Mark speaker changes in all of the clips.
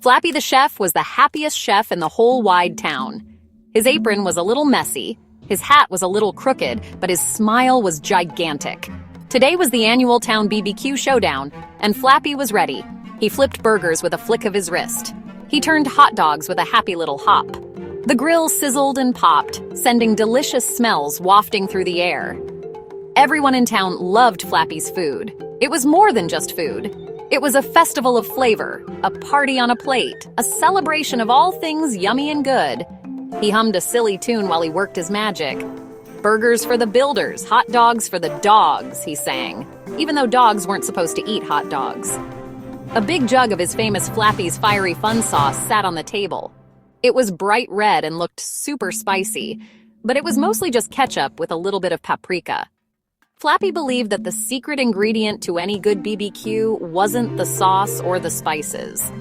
Speaker 1: Flappy the chef was the happiest chef in the whole wide town. His apron was a little messy, his hat was a little crooked, but his smile was gigantic. Today was the annual town BBQ showdown, and Flappy was ready. He flipped burgers with a flick of his wrist. He turned hot dogs with a happy little hop. The grill sizzled and popped, sending delicious smells wafting through the air. Everyone in town loved Flappy's food. It was more than just food. It was a festival of flavor, a party on a plate, a celebration of all things yummy and good. He hummed a silly tune while he worked his magic. Burgers for the builders, hot dogs for the dogs, he sang, even though dogs weren't supposed to eat hot dogs. A big jug of his famous Flappy's Fiery Fun sauce sat on the table. It was bright red and looked super spicy, but it was mostly just ketchup with a little bit of paprika. Flappy believed that the secret ingredient to any good BBQ wasn't the sauce or the spices.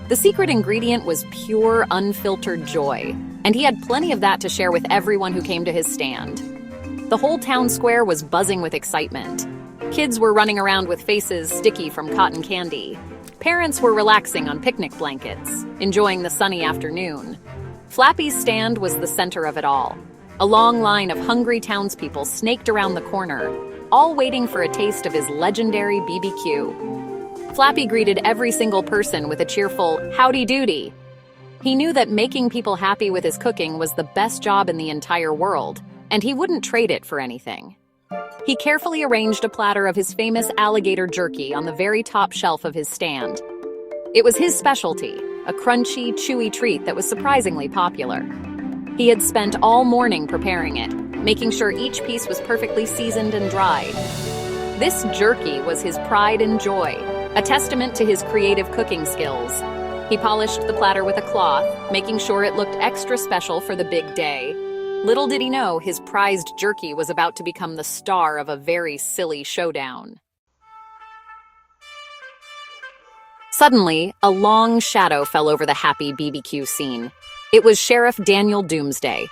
Speaker 1: The secret ingredient was pure, unfiltered joy, and he had plenty of that to share with everyone who came to his stand. The whole town square was buzzing with excitement. Kids were running around with faces sticky from cotton candy. Parents were relaxing on picnic blankets, enjoying the sunny afternoon. Flappy's stand was the center of it all. A long line of hungry townspeople snaked around the corner, all waiting for a taste of his legendary BBQ. Flappy greeted every single person with a cheerful "Howdy doody." He knew that making people happy with his cooking was the best job in the entire world, and he wouldn't trade it for anything. He carefully arranged a platter of his famous alligator jerky on the very top shelf of his stand. It was his specialty, a crunchy, chewy treat that was surprisingly popular. He had spent all morning preparing it, making sure each piece was perfectly seasoned and dried. This jerky was his pride and joy, a testament to his creative cooking skills. He polished the platter with a cloth, making sure it looked extra special for the big day. Little did he know his prized jerky was about to become the star of a very silly showdown. Suddenly, a long shadow fell over the happy BBQ scene. It was Sheriff Daniel Doomsday.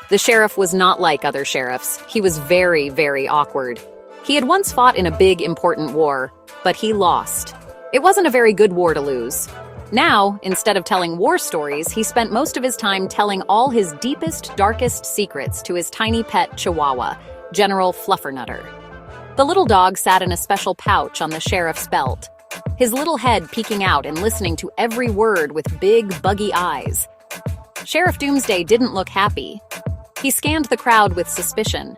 Speaker 1: The sheriff was not like other sheriffs. He was very, very awkward. He had once fought in a big, important war, but he lost. It wasn't a very good war to lose. Now, instead of telling war stories, he spent most of his time telling all his deepest, darkest secrets to his tiny pet Chihuahua, General Fluffernutter. The little dog sat in a special pouch on the sheriff's belt, his little head peeking out and listening to every word with big, buggy eyes. Sheriff Doomsday didn't look happy. He scanned the crowd with suspicion.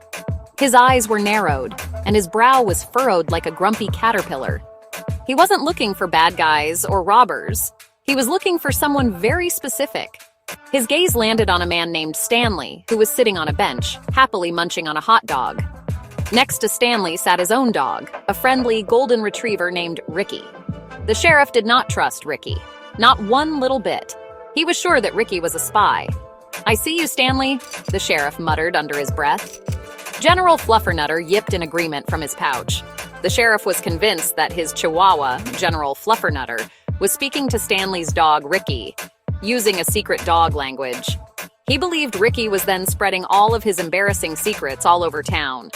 Speaker 1: His eyes were narrowed, and his brow was furrowed like a grumpy caterpillar. He wasn't looking for bad guys or robbers. He was looking for someone very specific. His gaze landed on a man named Stanley, who was sitting on a bench, happily munching on a hot dog. Next to Stanley sat his own dog, a friendly golden retriever named Ricky. The sheriff did not trust Ricky, not one little bit. He was sure that Ricky was a spy. "I see you, Stanley," the sheriff muttered under his breath. General Fluffernutter yipped in agreement from his pouch. The sheriff was convinced that his Chihuahua, General Fluffernutter, was speaking to Stanley's dog, Ricky, using a secret dog language. He believed Ricky was then spreading all of his embarrassing secrets all over town.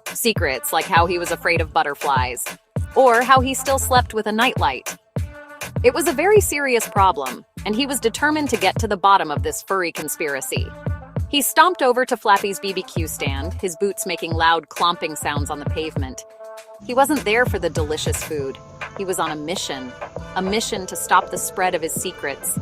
Speaker 1: Secrets like how he was afraid of butterflies, or how he still slept with a nightlight. It was a very serious problem, and he was determined to get to the bottom of this furry conspiracy. He stomped over to Flappy's BBQ stand, his boots making loud clomping sounds on the pavement. He wasn't there for the delicious food. He was on a mission to stop the spread of his secrets.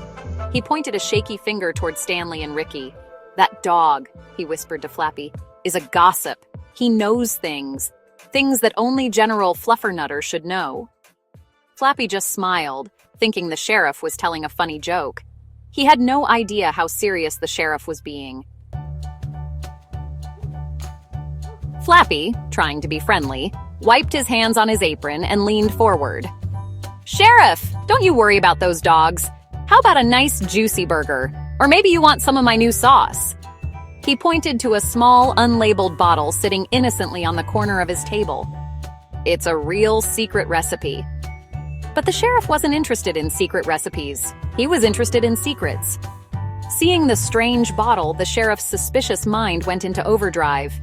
Speaker 1: He pointed a shaky finger toward Stanley and Ricky. "That dog," he whispered to Flappy, "is a gossip. He knows things that only General Fluffernutter should know." Flappy just smiled, thinking the sheriff was telling a funny joke. He had no idea how serious the sheriff was being. Flappy, trying to be friendly, wiped his hands on his apron and leaned forward. "Sheriff, don't you worry about those dogs. How about a nice juicy burger? Or maybe you want some of my new sauce?" He pointed to a small, unlabeled bottle sitting innocently on the corner of his table. "It's a real secret recipe." But the sheriff wasn't interested in secret recipes. He was interested in secrets. Seeing the strange bottle, the sheriff's suspicious mind went into overdrive.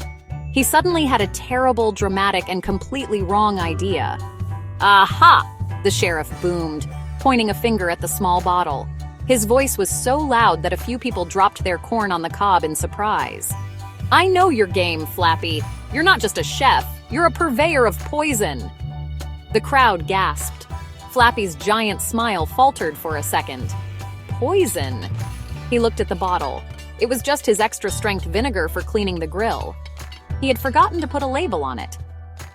Speaker 1: He suddenly had a terrible, dramatic, and completely wrong idea. "Aha!" the sheriff boomed, pointing a finger at the small bottle. His voice was so loud that a few people dropped their corn on the cob in surprise. "I know your game, Flappy. You're not just a chef, you're a purveyor of poison." The crowd gasped. Flappy's giant smile faltered for a second. Poison? He looked at the bottle. It was just his extra-strength vinegar for cleaning the grill. He had forgotten to put a label on it.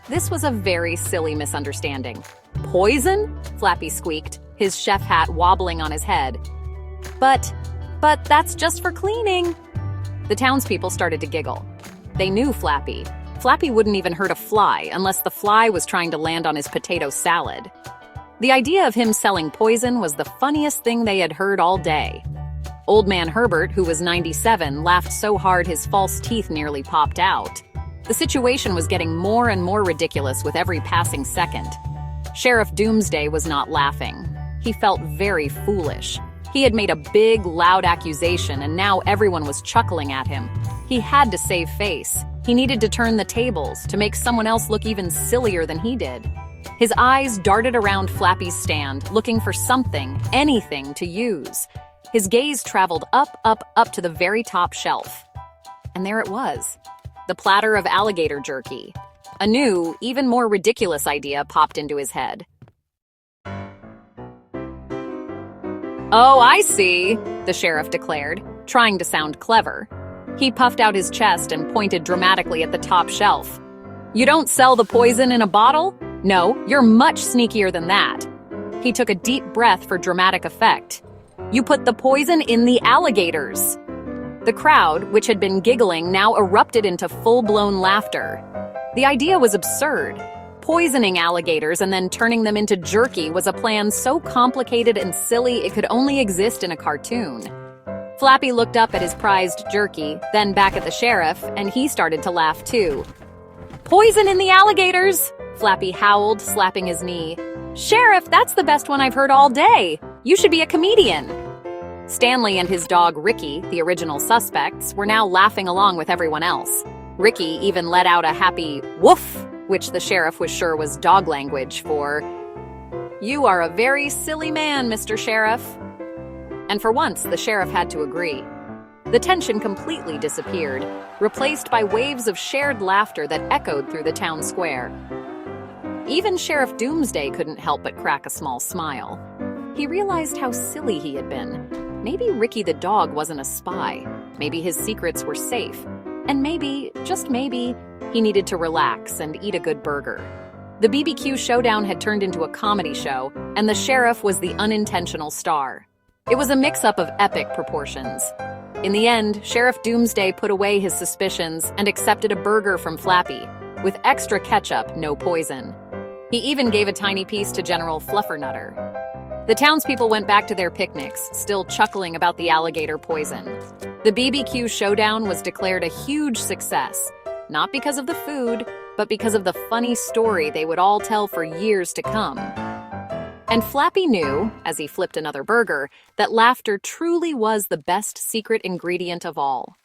Speaker 1: This was a very silly misunderstanding. "Poison?" Flappy squeaked, his chef hat wobbling on his head. But that's just for cleaning." The townspeople started to giggle. They knew Flappy. Flappy wouldn't even hurt a fly unless the fly was trying to land on his potato salad. The idea of him selling poison was the funniest thing they had heard all day. Old Man Herbert, who was 97, laughed so hard his false teeth nearly popped out. The situation was getting more and more ridiculous with every passing second. Sheriff Doomsday was not laughing. He felt very foolish. He had made a big, loud accusation, and now everyone was chuckling at him. He had to save face. He needed to turn the tables to make someone else look even sillier than he did. His eyes darted around Flappy's stand, looking for something, anything to use. His gaze traveled up to the very top shelf. And there it was. The platter of alligator jerky. A new, even more ridiculous idea popped into his head. "Oh, I see," the sheriff declared, trying to sound clever. He puffed out his chest and pointed dramatically at the top shelf. "You don't sell the poison in a bottle? No, you're much sneakier than that." He took a deep breath for dramatic effect. "You put the poison in the alligators." The crowd, which had been giggling, now erupted into full-blown laughter. The idea was absurd. Poisoning alligators and then turning them into jerky was a plan so complicated and silly it could only exist in a cartoon. Flappy looked up at his prized jerky, then back at the sheriff, and he started to laugh too. "Poison in the alligators!" Flappy howled, slapping his knee. "Sheriff, that's the best one I've heard all day! You should be a comedian!" Stanley and his dog Ricky, the original suspects, were now laughing along with everyone else. Ricky even let out a happy woof, which the sheriff was sure was dog language for, "You are a very silly man, Mr. Sheriff." And for once, the sheriff had to agree. The tension completely disappeared, replaced by waves of shared laughter that echoed through the town square. Even Sheriff Doomsday couldn't help but crack a small smile. He realized how silly he had been. Maybe Ricky the dog wasn't a spy. Maybe his secrets were safe. And maybe, just maybe, he needed to relax and eat a good burger. The BBQ showdown had turned into a comedy show, and the sheriff was the unintentional star. It was a mix-up of epic proportions. In the end, Sheriff Doomsday put away his suspicions and accepted a burger from Flappy, with extra ketchup, no poison. He even gave a tiny piece to General Fluffernutter. The townspeople went back to their picnics, still chuckling about the alligator poison. The BBQ showdown was declared a huge success, not because of the food, but because of the funny story they would all tell for years to come. And Flappy knew, as he flipped another burger, that laughter truly was the best secret ingredient of all.